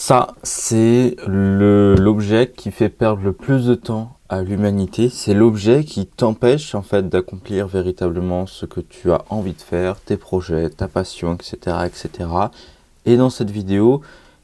Ça, c'est l'objet qui fait perdre le plus de temps à l'humanité. C'est l'objet qui t'empêche en fait d'accomplir véritablement ce que tu as envie de faire, tes projets, ta passion, etc., etc. Et dans cette vidéo,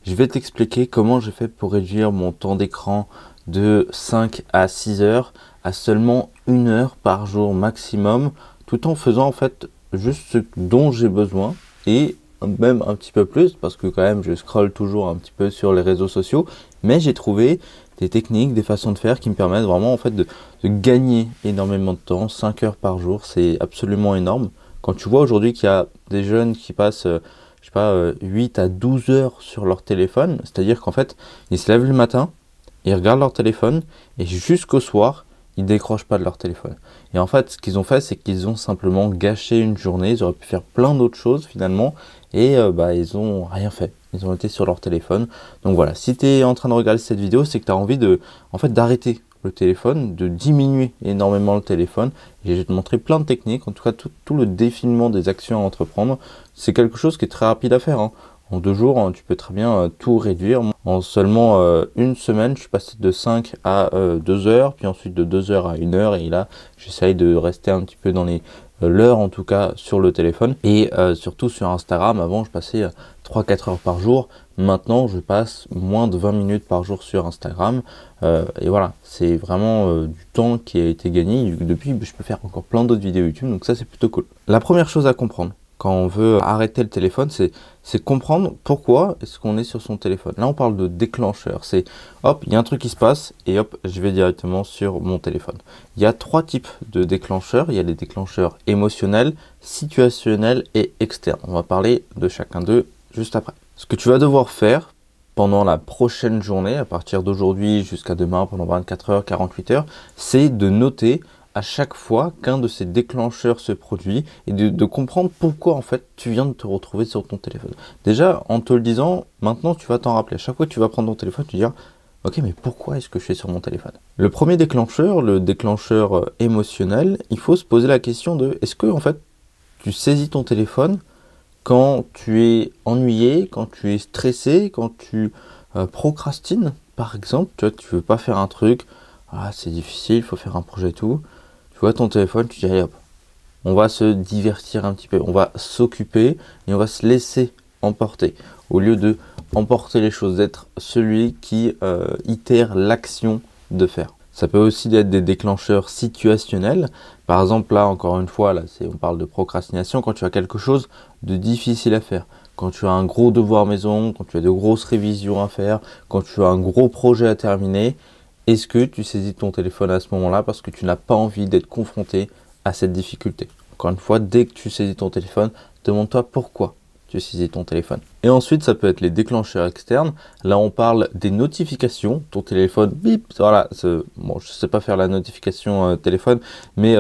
je vais t'expliquer comment j'ai fait pour réduire mon temps d'écran de 5 à 6 heures à seulement 1 heure par jour maximum, tout en faisant en fait juste ce dont j'ai besoin et même un petit peu plus, parce que quand même je scrolle toujours un petit peu sur les réseaux sociaux, mais j'ai trouvé des techniques, des façons de faire qui me permettent vraiment en fait de gagner énormément de temps. 5 heures par jour, c'est absolument énorme. Quand tu vois aujourd'hui qu'il y a des jeunes qui passent, je sais pas, 8 à 12 heures sur leur téléphone, c'est-à-dire qu'en fait, ils se lèvent le matin, ils regardent leur téléphone, et jusqu'au soir, ils décrochent pas de leur téléphone. Et en fait, ce qu'ils ont fait, c'est qu'ils ont simplement gâché une journée. Ils auraient pu faire plein d'autres choses finalement, et ils ont rien fait. Ils ont été sur leur téléphone. Donc voilà, si tu es en train de regarder cette vidéo, c'est que tu as envie d'arrêter le téléphone, de diminuer énormément le téléphone. Et je vais te montrer plein de techniques, en tout cas tout le défilement des actions à entreprendre. C'est quelque chose qui est très rapide à faire, hein. En 2 jours, hein, tu peux très bien tout réduire. En seulement 1 semaine, je suis passé de 5 à 2 heures, puis ensuite de 2 heures à 1 heure. Et là, j'essaye de rester un petit peu dans l'heure, en tout cas, sur le téléphone. Et surtout sur Instagram, avant, je passais 3-4 heures par jour. Maintenant, je passe moins de 20 minutes par jour sur Instagram. Et voilà, c'est vraiment du temps qui a été gagné. Depuis, je peux faire encore plein d'autres vidéos YouTube, donc ça, c'est plutôt cool. La première chose à comprendre quand on veut arrêter le téléphone, c'est comprendre pourquoi est-ce qu'on est sur son téléphone. Là, on parle de déclencheur. C'est hop, il y a un truc qui se passe et hop, je vais directement sur mon téléphone. Il y a 3 types de déclencheurs. Il y a les déclencheurs émotionnels, situationnels et externes. On va parler de chacun d'eux juste après. Ce que tu vas devoir faire pendant la prochaine journée, à partir d'aujourd'hui jusqu'à demain, pendant 24 heures, 48 heures, c'est de noter à chaque fois qu'un de ces déclencheurs se produit et de comprendre pourquoi en fait tu viens de te retrouver sur ton téléphone. Déjà, en te le disant, maintenant tu vas t'en rappeler. À chaque fois que tu vas prendre ton téléphone, tu vas dire « Ok, mais pourquoi est-ce que je suis sur mon téléphone ?» Le premier déclencheur, le déclencheur émotionnel, il faut se poser la question de est-ce que en fait tu saisis ton téléphone quand tu es ennuyé, quand tu es stressé, quand tu procrastines, par exemple, tu veux pas faire un truc, c'est difficile, il faut faire un projet et tout. Tu vois ton téléphone, tu dis allez hop, on va se divertir un petit peu, on va s'occuper et on va se laisser emporter. Au lieu de emporter les choses, d'être celui qui itère l'action de faire. Ça peut aussi être des déclencheurs situationnels. Par exemple, là, encore une fois, on parle de procrastination quand tu as quelque chose de difficile à faire. Quand tu as un gros devoir maison, quand tu as de grosses révisions à faire, quand tu as un gros projet à terminer, est-ce que tu saisis ton téléphone à ce moment-là parce que tu n'as pas envie d'être confronté à cette difficulté? Encore une fois, dès que tu saisis ton téléphone, demande-toi pourquoi tu saisis ton téléphone. Et ensuite, ça peut être les déclencheurs externes. Là, on parle des notifications. Ton téléphone, bip, voilà. Bon, je ne sais pas faire la notification téléphone, mais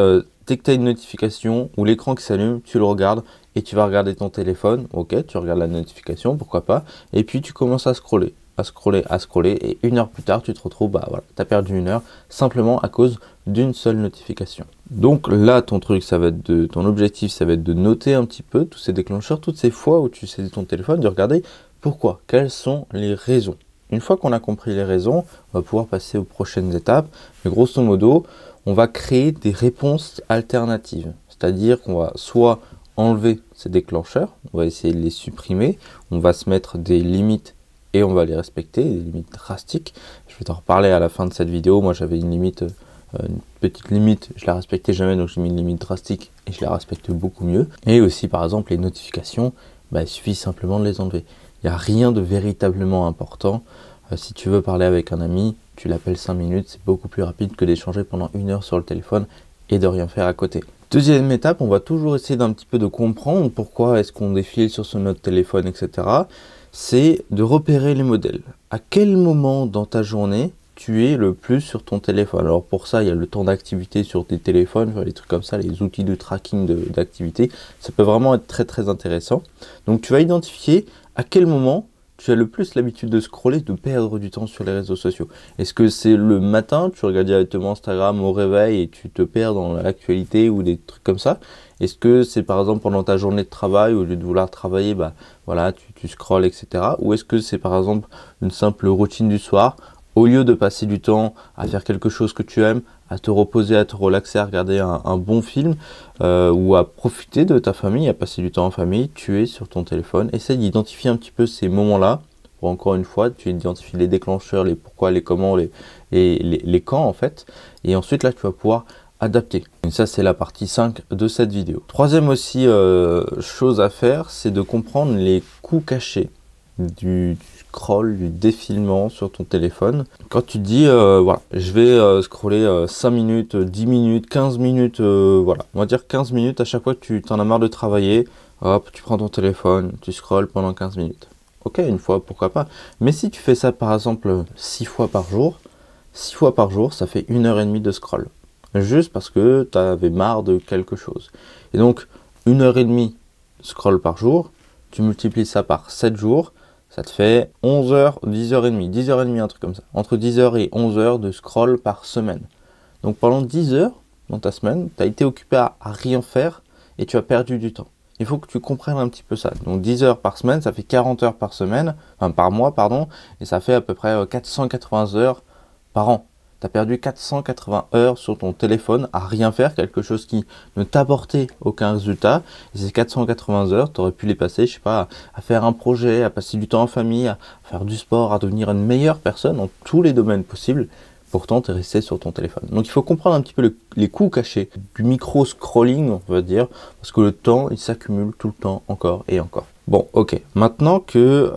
dès que tu as une notification ou l'écran qui s'allume, tu le regardes et tu vas regarder ton téléphone. Ok, tu regardes la notification, pourquoi pas. Et puis, tu commences à scroller. À scroller, et 1 heure plus tard, tu te retrouves, voilà, tu as perdu 1 heure simplement à cause d'une seule notification. Donc là, ton objectif, ça va être de noter un petit peu tous ces déclencheurs, toutes ces fois où tu saisis ton téléphone, de regarder pourquoi, quelles sont les raisons. Une fois qu'on a compris les raisons, on va pouvoir passer aux prochaines étapes. Mais grosso modo, on va créer des réponses alternatives. C'est-à-dire qu'on va soit enlever ces déclencheurs, on va essayer de les supprimer, on va se mettre des limites et on va les respecter, des limites drastiques. Je vais t'en reparler à la fin de cette vidéo. Moi, j'avais une petite limite, je la respectais jamais, donc j'ai mis une limite drastique et je la respecte beaucoup mieux. Et aussi, par exemple, les notifications, il suffit simplement de les enlever. Il n'y a rien de véritablement important. Si tu veux parler avec un ami, tu l'appelles 5 minutes, c'est beaucoup plus rapide que d'échanger pendant 1 heure sur le téléphone et de rien faire à côté. Deuxième étape, on va toujours essayer d'un petit peu de comprendre pourquoi est-ce qu'on défile sur notre téléphone, etc. C'est de repérer les modèles. À quel moment dans ta journée tu es le plus sur ton téléphone? Alors pour ça, il y a le temps d'activité sur tes téléphones, les trucs comme ça, les outils de tracking d'activité. Ça peut vraiment être très très intéressant. Donc tu vas identifier à quel moment tu as le plus l'habitude de scroller, de perdre du temps sur les réseaux sociaux? Est-ce que c'est le matin, tu regardes directement Instagram au réveil et tu te perds dans l'actualité ou des trucs comme ça? Est-ce que c'est par exemple pendant ta journée de travail, au lieu de vouloir travailler, bah voilà, tu scrolles, etc. Ou est-ce que c'est par exemple une simple routine du soir, au lieu de passer du temps à faire quelque chose que tu aimes, à te reposer, à te relaxer, à regarder un bon film ou à profiter de ta famille, à passer du temps en famille, tu es sur ton téléphone. Essaye d'identifier un petit peu ces moments-là. Pour encore une fois, tu identifies les déclencheurs, les pourquoi, les comment, les quand en fait. Et ensuite là, tu vas pouvoir adapter. Et ça, c'est la partie 5 de cette vidéo. Troisième aussi chose à faire, c'est de comprendre les coûts cachés du scroll, du défilement sur ton téléphone. Quand tu te dis, voilà, je vais scroller 5 minutes, 10 minutes, 15 minutes, voilà, on va dire 15 minutes à chaque fois que tu t'en as marre de travailler, hop, tu prends ton téléphone, tu scrolles pendant 15 minutes. Ok, une fois, pourquoi pas. Mais si tu fais ça par exemple 6 fois par jour, ça fait 1h30 de scroll. Juste parce que tu avais marre de quelque chose. Et donc, 1h30 de scroll par jour, tu multiplies ça par 7 jours, ça te fait 11 heures, 10h30, 10h30, un truc comme ça. Entre 10h et 11h de scroll par semaine. Donc pendant 10 heures dans ta semaine, tu as été occupé à rien faire et tu as perdu du temps. Il faut que tu comprennes un petit peu ça. Donc 10 heures par semaine, ça fait 40 heures par semaine, enfin par mois, pardon, et ça fait à peu près 480 heures par an. Tu as perdu 480 heures sur ton téléphone à rien faire, quelque chose qui ne t'apportait aucun résultat. Et ces 480 heures, tu aurais pu les passer, je sais pas, à faire un projet, à passer du temps en famille, à faire du sport, à devenir une meilleure personne dans tous les domaines possibles. Pourtant, tu es resté sur ton téléphone. Donc il faut comprendre un petit peu les coûts cachés du micro-scrolling, on va dire, parce que le temps, il s'accumule tout le temps, encore et encore. Bon, ok. Maintenant que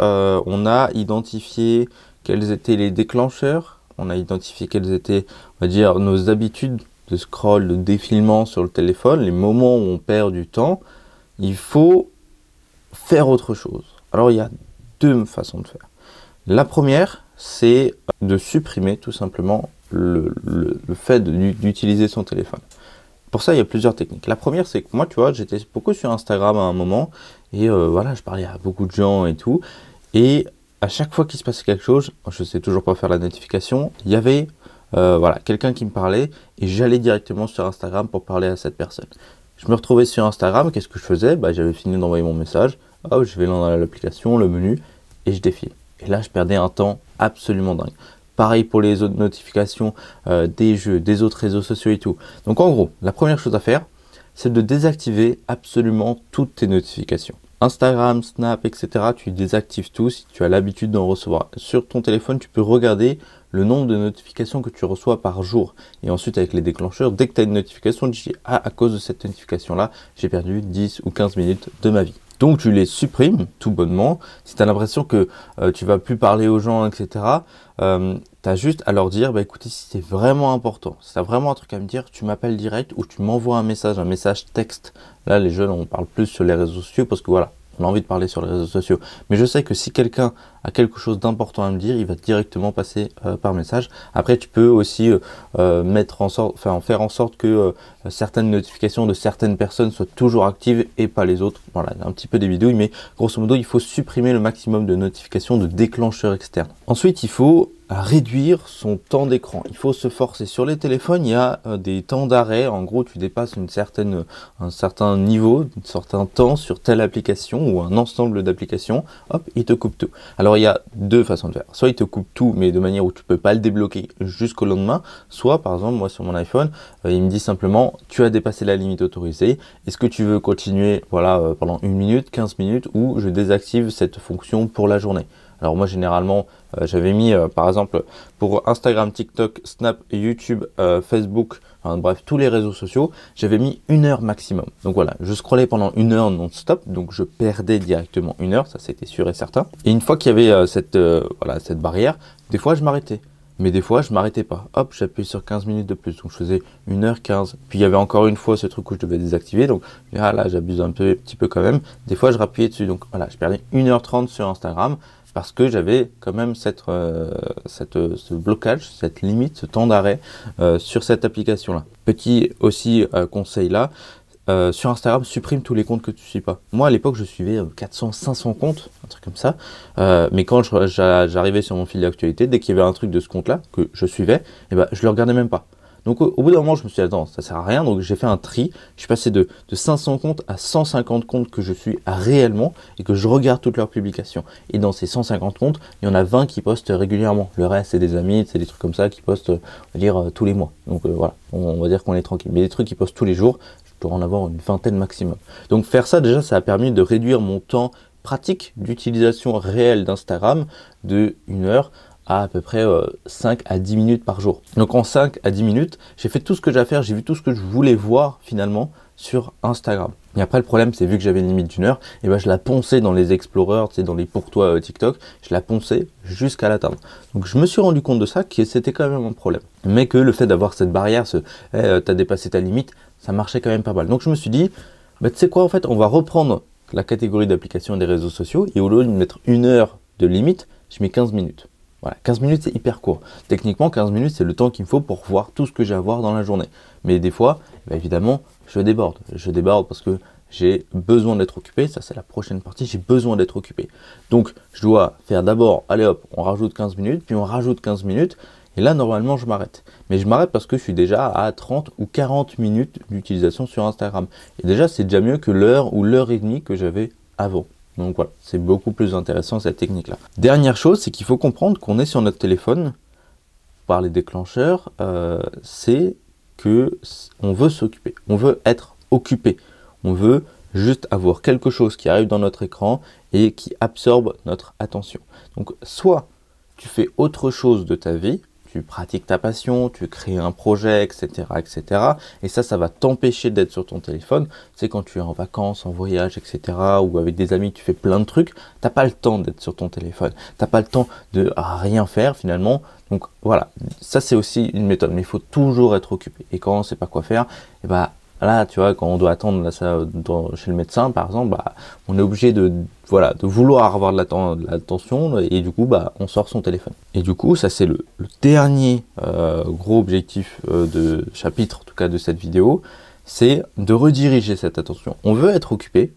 on a identifié quels étaient les déclencheurs, on a identifié quelles étaient, on va dire, nos habitudes de scroll, de défilement sur le téléphone, les moments où on perd du temps, il faut faire autre chose. Alors, il y a deux façons de faire. La première, c'est de supprimer tout simplement le fait d'utiliser son téléphone. Pour ça, il y a plusieurs techniques. La première, c'est que moi, tu vois, j'étais beaucoup sur Instagram à un moment, et voilà, je parlais à beaucoup de gens et tout, et à chaque fois qu'il se passait quelque chose, je sais toujours pas faire la notification, il y avait voilà, quelqu'un qui me parlait et j'allais directement sur Instagram pour parler à cette personne. Je me retrouvais sur Instagram, qu'est-ce que je faisais? Bah, j'avais fini d'envoyer mon message, hop, je vais dans l'application, le menu et je défile. Et là, je perdais un temps absolument dingue. Pareil pour les autres notifications des jeux, des autres réseaux sociaux et tout. Donc en gros, la première chose à faire, c'est de désactiver absolument toutes tes notifications. Instagram, Snap, etc. Tu désactives tout si tu as l'habitude d'en recevoir. Sur ton téléphone, tu peux regarder le nombre de notifications que tu reçois par jour. Et ensuite, avec les déclencheurs, dès que tu as une notification, tu dis « Ah, à cause de cette notification-là, j'ai perdu 10 ou 15 minutes de ma vie. » Donc, tu les supprimes tout bonnement. Si tu as l'impression que tu vas plus parler aux gens, etc., tu as juste à leur dire, bah, écoutez, si c'est vraiment important, si tu as vraiment un truc à me dire, tu m'appelles direct ou tu m'envoies un message texte. Là, les jeunes, on parle plus sur les réseaux sociaux parce que voilà, on a envie de parler sur les réseaux sociaux. Mais je sais que si quelqu'un a quelque chose d'important à me dire, il va directement passer par message. Après, tu peux aussi faire en sorte que certaines notifications de certaines personnes soient toujours actives et pas les autres. Voilà, un petit peu des bidouilles, mais grosso modo, il faut supprimer le maximum de notifications de déclencheurs externes. Ensuite, il faut réduire son temps d'écran. Il faut se forcer. Sur les téléphones, il y a des temps d'arrêt. En gros, tu dépasses un certain niveau, un certain temps sur telle application ou un ensemble d'applications. Hop, il te coupe tout. Alors, il y a deux façons de faire. Soit il te coupe tout, mais de manière où tu peux pas le débloquer jusqu'au lendemain. Soit, par exemple, moi sur mon iPhone, il me dit simplement, tu as dépassé la limite autorisée. Est-ce que tu veux continuer, voilà, pendant 1 minute, 15 minutes, ou je désactive cette fonction pour la journée? Alors moi généralement j'avais mis par exemple pour Instagram, TikTok, Snap, YouTube, Facebook, enfin, bref tous les réseaux sociaux, j'avais mis 1 heure maximum. Donc voilà, je scrollais pendant 1 heure non-stop, donc je perdais directement 1 heure, ça c'était sûr et certain. Et une fois qu'il y avait cette barrière, des fois je m'arrêtais. Mais des fois, je m'arrêtais pas. Hop, j'appuie sur 15 minutes de plus. Donc, je faisais 1h15. Puis, il y avait encore une fois ce truc où je devais désactiver. Donc, là, j'abuse un petit peu quand même. Des fois, je rappuyais dessus. Donc, voilà, je perdais 1h30 sur Instagram parce que j'avais quand même ce blocage, cette limite, ce temps d'arrêt sur cette application-là. Petit aussi conseil là, sur Instagram, supprime tous les comptes que tu suis pas. Moi, à l'époque, je suivais 400, 500 comptes, un truc comme ça. Mais quand j'arrivais sur mon fil d'actualité, dès qu'il y avait un truc de ce compte-là que je suivais, eh ben, je le regardais même pas. Donc au bout d'un moment, je me suis dit, attends, ça sert à rien. Donc j'ai fait un tri. Je suis passé de 500 comptes à 150 comptes que je suis réellement et que je regarde toutes leurs publications. Et dans ces 150 comptes, il y en a 20 qui postent régulièrement. Le reste, c'est des amis, c'est des trucs comme ça qui postent, on va dire, tous les mois. Donc voilà, on va dire qu'on est tranquille. Mais des trucs qui postent tous les jours, je dois en avoir une vingtaine maximum. Donc faire ça, déjà, ça a permis de réduire mon temps pratique d'utilisation réelle d'Instagram de 1 heure à peu près 5 à 10 minutes par jour. Donc en 5 à 10 minutes, j'ai fait tout ce que j'ai à faire, j'ai vu tout ce que je voulais voir finalement sur Instagram. Et après le problème, c'est vu que j'avais une limite d'1 heure, et ben je la ponçais dans les Explorers, tu sais, dans les pour toi TikTok, je la ponçais jusqu'à l'atteindre. Donc je me suis rendu compte de ça, que c'était quand même un problème. Mais que le fait d'avoir cette barrière, t'as dépassé ta limite, ça marchait quand même pas mal. Donc je me suis dit, bah, tu sais quoi, en fait, on va reprendre la catégorie d'applications des réseaux sociaux, et au lieu de mettre 1 heure de limite, je mets 15 minutes. Voilà, 15 minutes, c'est hyper court. Techniquement, 15 minutes, c'est le temps qu'il me faut pour voir tout ce que j'ai à voir dans la journée. Mais des fois, bah, évidemment, je déborde. Je déborde parce que j'ai besoin d'être occupé. Ça, c'est la prochaine partie. J'ai besoin d'être occupé. Donc, je dois faire d'abord, allez hop, on rajoute 15 minutes, puis on rajoute 15 minutes. Et là, normalement, je m'arrête. Mais je m'arrête parce que je suis déjà à 30 ou 40 minutes d'utilisation sur Instagram. Et déjà, c'est déjà mieux que l'heure ou l'heure et demie que j'avais avant. Donc voilà, c'est beaucoup plus intéressant cette technique-là. Dernière chose, c'est qu'il faut comprendre qu'on est sur notre téléphone par les déclencheurs, c'est que on veut s'occuper, on veut être occupé, on veut juste avoir quelque chose qui arrive dans notre écran et qui absorbe notre attention. Donc soit tu fais autre chose de ta vie, tu pratiques ta passion, tu crées un projet, etc., etc. Et ça va t'empêcher d'être sur ton téléphone. C'est quand tu es en vacances, en voyage, etc., ou avec des amis, tu fais plein de trucs, t'as pas le temps d'être sur ton téléphone. T'as pas le temps de rien faire finalement. Donc voilà, ça c'est aussi une méthode, mais il faut toujours être occupé. Et quand on sait pas quoi faire, et bah là, tu vois, quand on doit attendre là, ça, chez le médecin, par exemple, bah, on est obligé de vouloir avoir de l'attention et du coup, bah, on sort son téléphone. Et du coup, ça c'est le dernier gros objectif de chapitre, en tout cas de cette vidéo, c'est de rediriger cette attention. On veut être occupé,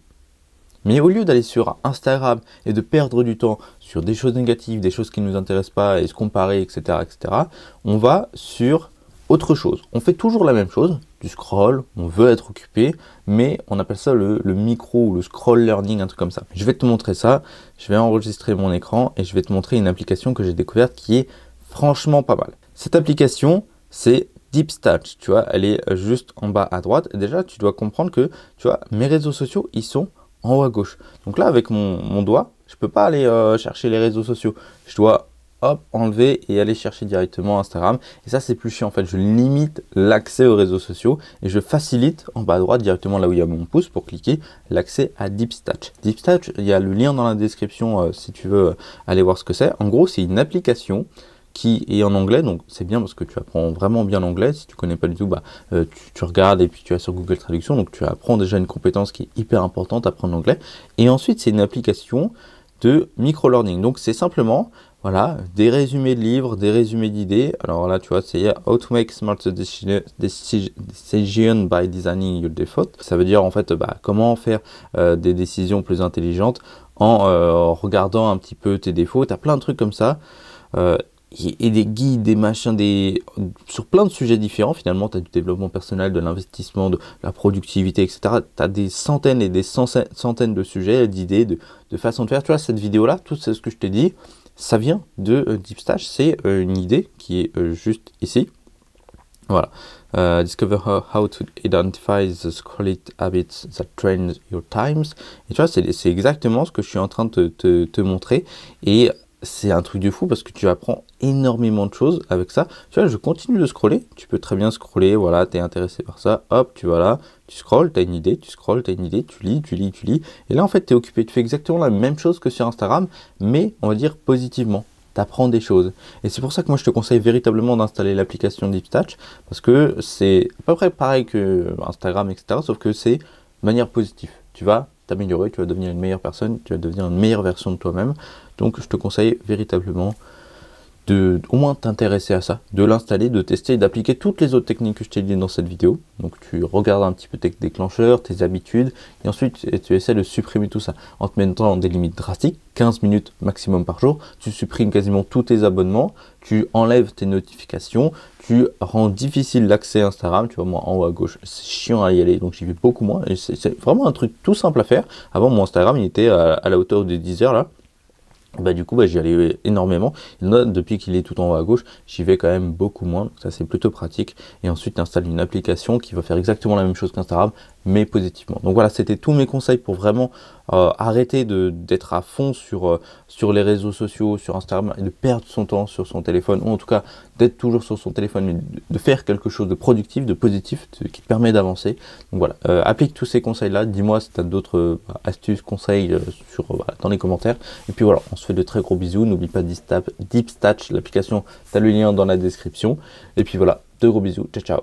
mais au lieu d'aller sur Instagram et de perdre du temps sur des choses négatives, des choses qui ne nous intéressent pas et se comparer, etc., etc., on va sur autre chose. On fait toujours la même chose, du scroll, on veut être occupé, mais on appelle ça le micro ou le scroll learning, un truc comme ça. Je vais te montrer ça, je vais enregistrer mon écran et je vais te montrer une application que j'ai découverte qui est franchement pas mal. Cette application, c'est DeepStatch, tu vois, elle est juste en bas à droite. Et déjà, tu dois comprendre que, tu vois, mes réseaux sociaux, ils sont en haut à gauche. Donc là, avec mon doigt, je peux pas aller chercher les réseaux sociaux. Je dois hop, enlever et aller chercher directement Instagram. Et ça, c'est plus chiant. En fait, je limite l'accès aux réseaux sociaux et je facilite en bas à droite, directement là où il y a mon pouce pour cliquer, l'accès à DeepStatch. DeepStatch, il y a le lien dans la description si tu veux aller voir ce que c'est. En gros, c'est une application qui est en anglais, donc c'est bien parce que tu apprends vraiment bien l'anglais. Si tu connais pas du tout, bah, tu regardes et puis tu vas sur Google Traduction, donc tu apprends déjà une compétence qui est hyper importante, apprendre l'anglais. Et ensuite, c'est une application de micro-learning. Donc c'est simplement, voilà, des résumés de livres, des résumés d'idées. Alors là, tu vois, c'est How to make smarter decision by designing your default. Ça veut dire en fait, bah, comment faire des décisions plus intelligentes en regardant un petit peu tes défauts. Tu as plein de trucs comme ça. Et des guides, des machins, sur plein de sujets différents. Finalement, tu as du développement personnel, de l'investissement, de la productivité, etc. Tu as des centaines et des centaines de sujets, d'idées, de façons de faire. Tu vois, cette vidéo-là, tout ce que je t'ai dit, ça vient de DeepStatch. C'est une idée qui est juste ici. Voilà. Discover how to identify the scrolling habits that train your times. Et tu vois, c'est exactement ce que je suis en train de te montrer. Et c'est un truc de fou parce que tu apprends énormément de choses avec ça. Tu vois, je continue de scroller. Tu peux très bien scroller. Voilà, tu es intéressé par ça. Hop, tu vas là, tu scrolles, tu as une idée, tu scrolles, tu as une idée, tu lis. Et là, en fait, tu es occupé. Tu fais exactement la même chose que sur Instagram, mais on va dire positivement. Tu apprends des choses. Et c'est pour ça que moi, je te conseille véritablement d'installer l'application DeepStatch parce que c'est à peu près pareil que Instagram, etc. Sauf que c'est de manière positive. Tu vas t'améliorer, tu vas devenir une meilleure personne, tu vas devenir une meilleure version de toi-même. Donc, je te conseille véritablement de au moins t'intéresser à ça, de l'installer, de tester et d'appliquer toutes les autres techniques que je t'ai dit dans cette vidéo. Donc tu regardes un petit peu tes déclencheurs, tes habitudes, et ensuite tu essaies de supprimer tout ça en te mettant des limites drastiques, 15 minutes maximum par jour, tu supprimes quasiment tous tes abonnements, tu enlèves tes notifications, tu rends difficile l'accès Instagram. Tu vois, moi en haut à gauche, c'est chiant à y aller, donc j'y vais beaucoup moins, et c'est vraiment un truc tout simple à faire. Avant, mon Instagram, il était à la hauteur des 10 heures là. Bah du coup j'y allais énormément. Et là, depuis qu'il est tout en haut à gauche, j'y vais quand même beaucoup moins, donc ça c'est plutôt pratique. Et ensuite tu installes une application qui va faire exactement la même chose qu'Instagram, mais positivement. Donc voilà, c'était tous mes conseils pour vraiment arrêter d'être à fond sur les réseaux sociaux, sur Instagram, et de perdre son temps sur son téléphone, ou en tout cas d'être toujours sur son téléphone, mais de faire quelque chose de productif, de positif, qui te permet d'avancer. Donc voilà, applique tous ces conseils là, dis-moi si tu as d'autres astuces, conseils dans les commentaires. Et puis voilà, on se fait de très gros bisous. N'oublie pas DeepStatch, l'application, tu as le lien dans la description. Et puis voilà, de gros bisous, ciao ciao.